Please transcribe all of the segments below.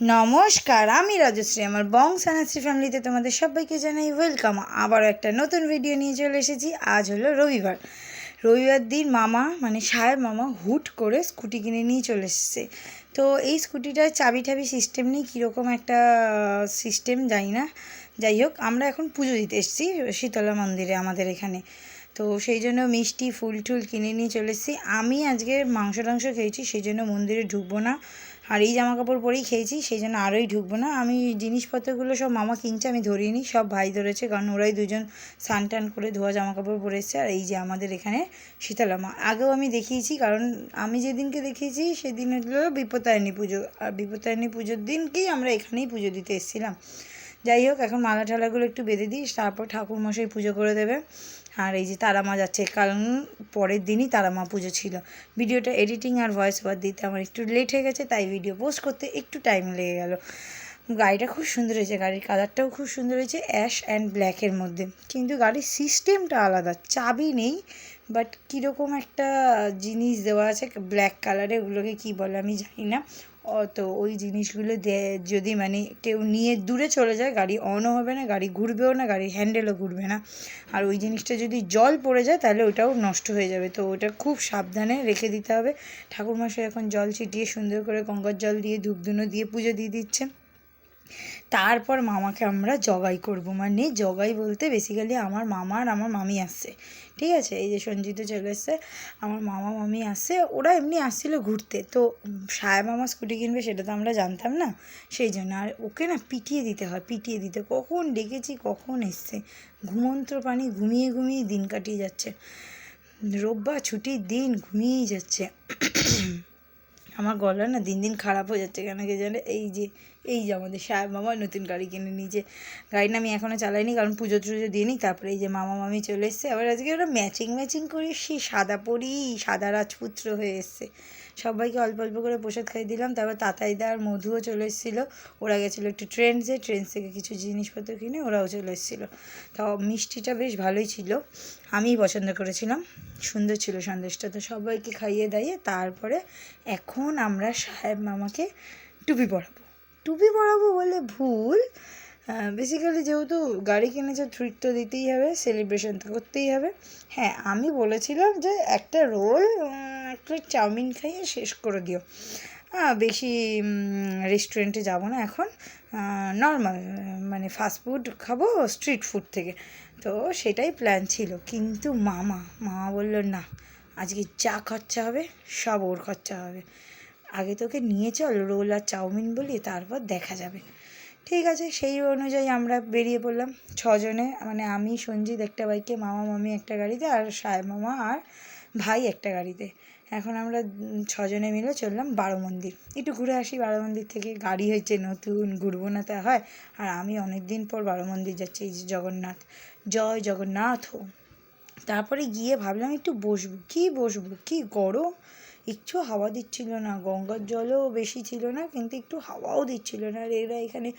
নমস্কার, আমি রাজশ্রী। আমার বং সানাশ্রী ফ্যামিলিতে তোমাদের সবাইকে জানাই ওয়েলকাম। আবারও একটা নতুন ভিডিও নিয়ে চলে এসেছি। আজ হলো রবিবার দিন মামা সাহেব মামা হুট করে স্কুটি কিনে নিয়ে চলে এসেছে। তো এই স্কুটিটার চাবি ঠাবি সিস্টেম নেই, কীরকম একটা সিস্টেম জানি না। যাই হোক, আমরা এখন পুজো দিতে এসেছি শীতলা মন্দিরে আমাদের এখানে। তো সেই জন্য মিষ্টি ফুল টুল কিনে নিয়ে চলে এসেছি। আমি আজকে মাংস টাংস খেয়েছি, সেই জন্য মন্দিরে ঢুকবো না। আর এই জামা কাপড় পরেই খেয়েছি, সেই জন্য আরোই ঢুকবো না। আমি জিনিসপত্রগুলো সব মামা কিনছে, আমি ধরিনি, সব ভাই ধরেছে, কারণ ওরাই দুজন স্নান টান করে ধোয়া জামা কাপড় পরে এসছে। আর এই যে আমাদের এখানে শীতলা মা, আগেও আমি দেখিয়েছি, কারণ আমি যেদিনকে দেখিয়েছি সেদিন হলো বিপত্তারিণী পুজো। আর বিপত্তারিণী পুজোর দিনকেই আমরা এখানেই পুজো দিতে এসেছিলাম। যাই হোক, এখন মালা ঠালাগুলো একটু বেঁধে দিই, তারপর ঠাকুরমশাই পুজো করে দেবে। আর এই যে তারা মা যাচ্ছে, কারণ পরের দিনই তারা মা পুজো ছিল। ভিডিওটা এডিটিং আর ভয়েস ওভার দিতে আমার একটু লেট হয়ে গেছে, তাই ভিডিও পোস্ট করতে একটু টাইম লেগে গেল। গাড়িটা খুব সুন্দর হয়েছে, গাড়ির কালারটাও খুব সুন্দর হয়েছে, অ্যাশ অ্যান্ড ব্ল্যাকের মধ্যে। কিন্তু গাড়ির সিস্টেমটা আলাদা, চাবি নেই, বাট কীরকম একটা জিনিস দেওয়া আছে ব্ল্যাক কালারে, ওগুলোকে কী বলে আমি জানি না। তো ওই জিনিসগুলো যদি কেউ নিয়ে দূরে চলে যায়, গাড়ি অনও হবে না, গাড়ি ঘুরবেও না, গাড়ির হ্যান্ডেলও ঘুরবে না। আর ওই জিনিসটা যদি জল পড়ে যায় তাহলে ওটাও নষ্ট হয়ে যাবে। তো ওটা খুব সাবধানে রেখে দিতে হবে। ঠাকুরমশাই এখন জল ছিটিয়ে সুন্দর করে গঙ্গার জল দিয়ে ধূপধুনো দিয়ে পুজো দিয়ে দিচ্ছে। তারপর মামাকে আমরা জগাই করব, জগাই বলতে বেসিক্যালি আমার মামা আর আমার মামি আসছে, ঠিক আছে। এই যে সঞ্জিত চলে এসছে, আমার মামা মামি আসছে, ওরা এমনি আসছিলো ঘুরতে। তো সাহেব মামা স্কুটি কিনবে সেটা তো আমরা জানতাম না, সেই জন্য। আর ওকে না পিটিয়ে দিতে হয়, পিটিয়ে দিতে কখন ডেকেছি কখন এসছে, ঘুমন্ত পানি ঘুমিয়ে ঘুমিয়ে দিন কাটিয়ে যাচ্ছে। রোববার ছুটির দিন ঘুমিয়েই যাচ্ছে। আমার গলা না দিন দিন খারাপ হয়ে যাচ্ছে, কেন কে জানে। এই যে আমাদের সাহেব মামা নতুন গাড়ি কিনে নিয়েছে। গাড়িটা আমি এখনও চালাইনি, কারণ পুজো টুজো দিয়ে নিই। তারপরে এই যে মামা মামি চলে এসছে। আবার আজকে ওরা ম্যাচিং করে সে সাদা পরি সাদা রাজপুত্র হয়ে এসছে। সবাইকে অল্প অল্প করে প্রসাদ খাইয়ে দিলাম। তারপর তাতাইদা আর মধুও চলে এসেছিলো। ওরা গেছিলো একটু ট্রেন্ডস থেকে কিছু জিনিসপত্র কিনে ওরাও চলে এসেছিলো। তাও মিষ্টিটা বেশ ভালোই ছিল, আমিই পছন্দ করেছিলাম, সুন্দর ছিল সন্দেশটা। তো সবাইকে খাইয়ে দাইয়ে তারপরে এখন আমরা সাহেব মামাকে টুপি পরাবো বলে ভুল। বেসিক্যালি যেহেতু গাড়ি কিনেছে, ট্রিট তো দিতেই হবে, সেলিব্রেশন তো করতেই হবে। হ্যাঁ, আমি বলেছিলাম যে একটা রোল একটা চাউমিন খাইয়ে শেষ করে দিও। বেশি রেস্টুরেন্টে যাব না এখন, নর্মাল ফাস্টফুড খাবো স্ট্রিট ফুড থেকে। তো সেটাই প্ল্যান ছিল। কিন্তু মামা বলল না, আজকে যা খরচা হবে সব ওর খরচা হবে, আগে তোকে নিয়ে চল রোল আর চাউমিন বলি, তারপর দেখা যাবে। ঠিক আছে, সেই অনুযায়ী আমরা বেরিয়ে পড়লাম ছজনে, আমি সঞ্জিত একটা বাইকে, মামা মামি একটা গাড়িতে, আর সাহেব মামা আর ভাই একটা গাড়িতে। এখন আমরা ছজনে মিলে চললাম বারোমন্দির, একটু ঘুরে আসি বারোমন্দির থেকে। গাড়ি হয়েছে নতুন, ঘুরবো না তা হয়। আর আমি অনেক দিন পর বারোমন্দির যাচ্ছি, এই যে জগন্নাথ, জয় জগন্নাথ। তারপরে গিয়ে ভাবলাম একটু বসবো, কি গরম, একটু হাওয়া দিচ্ছিল না, গঙ্গার জলও বেশি ছিল না, কিন্তু একটু হাওয়াও দিচ্ছিল না। আর এরা এখানে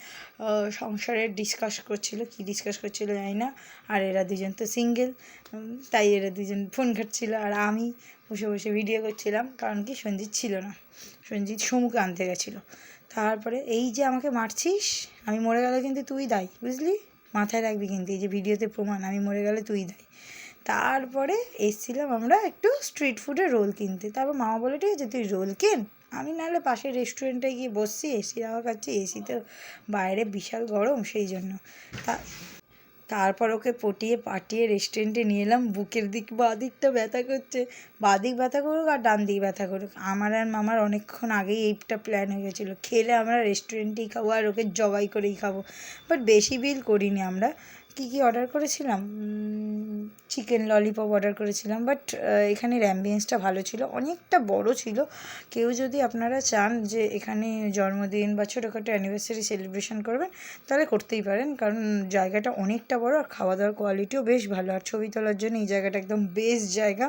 সংসারের ডিসকাস করছিল জানি না। আর এরা দুজন তো সিঙ্গেল, তাই এরা দুজন ফোন ঘাটছিল, আর আমি বসে বসে ভিডিও করছিলাম। কারণ কি, সঞ্জিত ছিল না, সঞ্জিত সমুকে আনতে গেছিলো। তারপরে এই যে আমাকে মারছিস, আমি মরে গেলে কিন্তু তুই দায়ী, বুঝলি, মাথায় রাখবি কিন্তু, এই যে ভিডিওতে প্রমাণ, আমি মরে গেলে তুই দায়ী। তারপরে এসেছিলাম আমরা একটু স্ট্রিট ফুডের রোল কিনতে। তারপর মামা বলে, ঠিক আছে তুই রোল কেন, আমি নাহলে পাশের রেস্টুরেন্টে গিয়ে বসছি, এসি হাওয়া খাচ্ছি, এসিতে বাইরে বিশাল গরম, সেই জন্য। তারপর ওকে পাটিয়ে রেস্টুরেন্টে নিয়ে এলাম। বুকের বাঁ দিকটা ব্যথা করছে, বাঁ দিক ব্যথা করুক আর ডান দিক ব্যথা করুক, আমার আর মামার অনেকক্ষণ আগেই এইটা প্ল্যান হয়ে গেছিলো, খেলে আমরা রেস্টুরেন্টেই খাবো আর ওকে জবাই করেই খাবো। বাট বেশি বিল করিনি আমরা। কী অর্ডার করেছিলাম, চিকেন ললিপপ অর্ডার করেছিলাম। বাট এখানের অ্যাম্বিয়েন্সটা ভালো ছিল, অনেকটা বড় ছিল। কেউ যদি আপনারা চান যে এখানে জন্মদিন বা ছোটোখাটো অ্যানিভার্সারি সেলিব্রেশন করবেন, তাহলে করতেই পারেন, কারণ জায়গাটা অনেকটা বড়, আর খাওয়া দাওয়ার কোয়ালিটিও বেশ ভালো। আর ছবি তোলার জন্য এই জায়গাটা একদম বেস্ট জায়গা,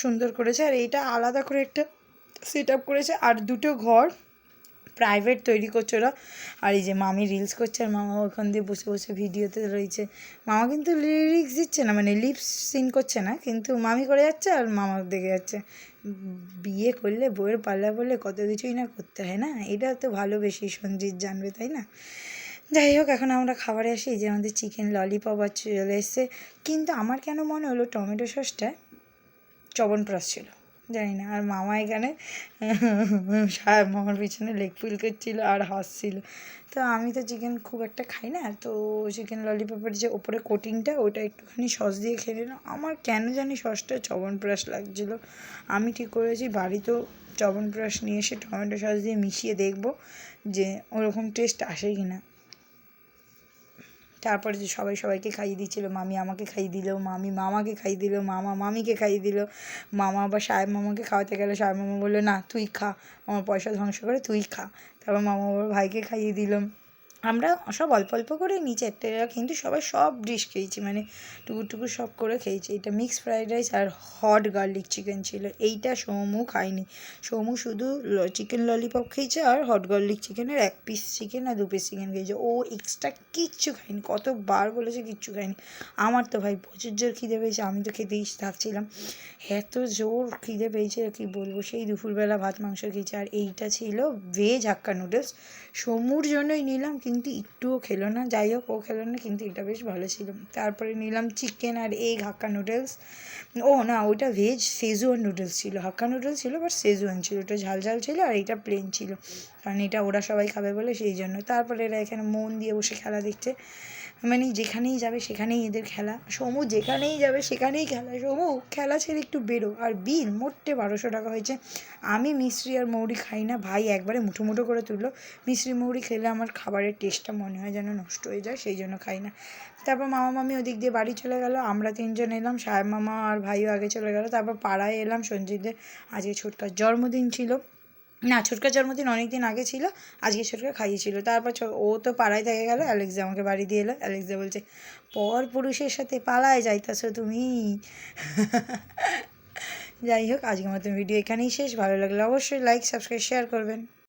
সুন্দর করেছে। আর এইটা আলাদা করে একটা সেট আপ করেছে, আর দুটো ঘর প্রাইভেট তৈরি করছে ওরা। আর এই যে মামি রিলস করছে আর মামা ওখান দিয়ে বসে বসে ভিডিওতে রয়েছে। মামা কিন্তু লিরিক্স দিচ্ছে না, মানে লিপস সিন করছে না, কিন্তু মামি করে যাচ্ছে আর মামা দেখে যাচ্ছে। বিয়ে করলে বউয়ের পাল্লা পড়লে কত কিছুই না করতে হয় না, এটা তো ভালোবেসে সঞ্জিত জানবে, তাই না? যাই হোক, এখন আমরা খাবারে আসি। যে আমাদের চিকেন ললিপপ আর চলে এসছে, কিন্তু আমার কেন মনে হলো টমেটো সসটা চবনপ্রাশ ছিল, জানি না। আর মামা এখানে সাহেব মামার পিছনে লেগ পুল করছিল আর হাসছিল। তো আমি তো চিকেন খুব একটা খাই না, তো চিকেন ললিপপের যে ওপরে কোটিংটা ওটা একটুখানি সস দিয়ে খেয়ে নিলাম। আমার কেন জানি সসটা চবনপ্রাশ লাগছিলো। আমি ঠিক করেছি বাড়িতেও চবনপ্রাশ নিয়ে এসে টমেটো সস দিয়ে মিশিয়ে দেখবো যে ওরকম টেস্ট আসে কি না। তারপরে যে সবাই সবাইকে খাইয়ে দিচ্ছিলো, মামি আমাকে খাইয়ে দিল, মামি মামাকে খাইয়ে দিল, মামা মামিকে খাইয়ে দিল। মামা আবার সাহেব মামাকে খাওয়াতে গেলে সাহেব মামা বললো না তুই খা, আমার পয়সা ধ্বংস করে তুই খা। তারপর মামা আবার ভাইকে খাইয়ে দিল। আমরা সব অল্প অল্প করে নিচে একটা, কিন্তু সবাই সব ডিশ খেয়েছি, মানে টুকু টুকু সব করে খেয়েছি। এটা মিক্সড ফ্রাইড রাইস আর হট গার্লিক চিকেন ছিল। এইটা সৌমু খায়নি, সৌমু শুধু চিকেন ললিপপ খেয়েছে আর হট গার্লিক চিকেনের 1 পিস চিকেন আর 2 পিস চিকেন খেয়েছে। ও এক্সট্রা কিচ্ছু খায়নি, কতবার বলেছে কিচ্ছু খায়নি। আমার তো ভাই প্রচুর জোর খিদে পেয়েছে, আমি তো খেতেই থাকছিলাম, এত জোর খিদে পেয়েছে কী বলবো। সেই দুপুরবেলা ভাত মাংস খেয়েছি। আর এইটা ছিল ভেজ হাক্কা নুডলস, সমুর জন্যই নিলাম, কিন্তু একটুও খেলো না। যাই হোক, ও খেলো না, কিন্তু এটা বেশ ভালো ছিল। তারপরে নিলাম চিকেন আর এগ হাক্কা নুডলস। ও না, ওটা ভেজ শেজওয়ান নুডলস ছিল, হাক্কা নুডলস ছিল বাট শেজওয়ান ছিল, ওটা ঝাল ঝাল ছিল আর এটা প্লেন ছিল, কারণ এটা ওরা সবাই খাবে বলে সেই জন্য। তারপরে এরা এখানে মন দিয়ে বসে খেলা দেখছে, মানে যেখানেই যাবে সেখানেই এদের খেলা। সমু যেখানেই যাবে সেখানেই খেলা, সমু খেলা ছেড়ে একটু বেরো। আর বিল মোটে 1200 টাকা হয়েছে। আমি মিষ্টি আর মৌরি খাই না, ভাই একবারে মুঠো মুঠো করে তুললো। মিষ্টি মৌরি খেলে আমার খাবারের টেস্টটা মনে হয় যেন নষ্ট হয়ে যায়, সেই জন্য খাই না। তারপর মামা মামি ওদিক দিয়ে বাড়ি চলে গেল, আমরা 3জন এলাম, সাহেব মামা আর ভাইও আগে চলে গেল। তারপর পাড়ায় এলাম, সঞ্জিতের আজকে ছোটকার জন্মদিন ছিল, না ছোটকার জন্মদিন অনেক দিন আগে ছিল, আজকে ছোটকা খাইয়েছিল। তারপর ও তো পাড়ায় থেকে গেল, অ্যালেক্সা আমাকে বাড়ি দিয়ে এলো। অ্যালেক্সা বলছে পর পুরুষের সাথে পালায় যাইতাছো তুমি। যাই হোক, আজকের মতন ভিডিও এখানেই শেষ। ভালো লাগলে অবশ্যই লাইক সাবস্ক্রাইব শেয়ার করবেন।